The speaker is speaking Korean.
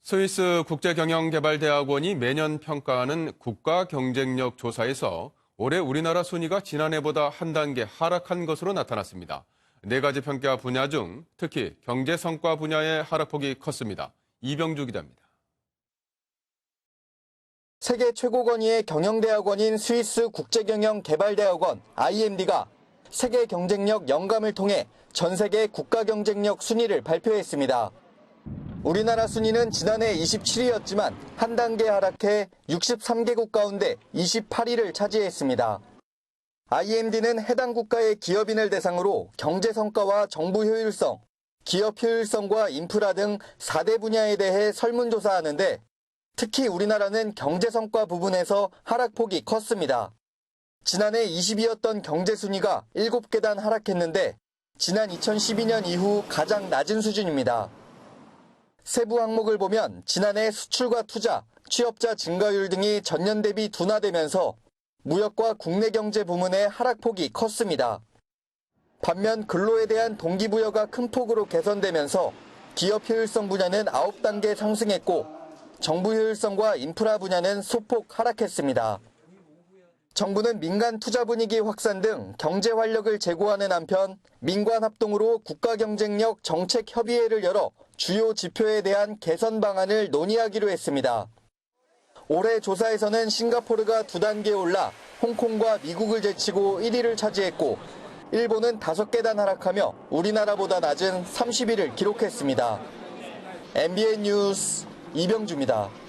스위스 국제경영개발대학원이 매년 평가하는 국가경쟁력 조사에서 올해 우리나라 순위가 지난해보다 한 단계 하락한 것으로 나타났습니다. 네 가지 평가 분야 중 특히 경제성과 분야의 하락폭이 컸습니다. 이병주 기자입니다. 세계 최고 권위의 경영대학원인 스위스 국제경영개발대학원 IMD가 세계 경쟁력 영감을 통해 전 세계 국가경쟁력 순위를 발표했습니다. 우리나라 순위는 지난해 27위였지만 한 단계 하락해 63개국 가운데 28위를 차지했습니다. IMD는 해당 국가의 기업인을 대상으로 경제 성과와 정부 효율성, 기업 효율성과 인프라 등 4대 분야에 대해 설문조사하는데 특히 우리나라는 경제 성과 부분에서 하락폭이 컸습니다. 지난해 20위였던 경제 순위가 7계단 하락했는데 지난 2012년 이후 가장 낮은 수준입니다. 세부 항목을 보면 지난해 수출과 투자, 취업자 증가율 등이 전년 대비 둔화되면서 무역과 국내 경제 부문의 하락폭이 컸습니다. 반면 근로에 대한 동기부여가 큰 폭으로 개선되면서 기업 효율성 분야는 9단계 상승했고 정부 효율성과 인프라 분야는 소폭 하락했습니다. 정부는 민간 투자 분위기 확산 등 경제 활력을 제고하는 한편 민관 합동으로 국가경쟁력 정책협의회를 열어 주요 지표에 대한 개선 방안을 논의하기로 했습니다. 올해 조사에서는 싱가포르가 2단계 올라 홍콩과 미국을 제치고 1위를 차지했고 일본은 5계단 하락하며 우리나라보다 낮은 30위를 기록했습니다. MBN 뉴스 이병주입니다.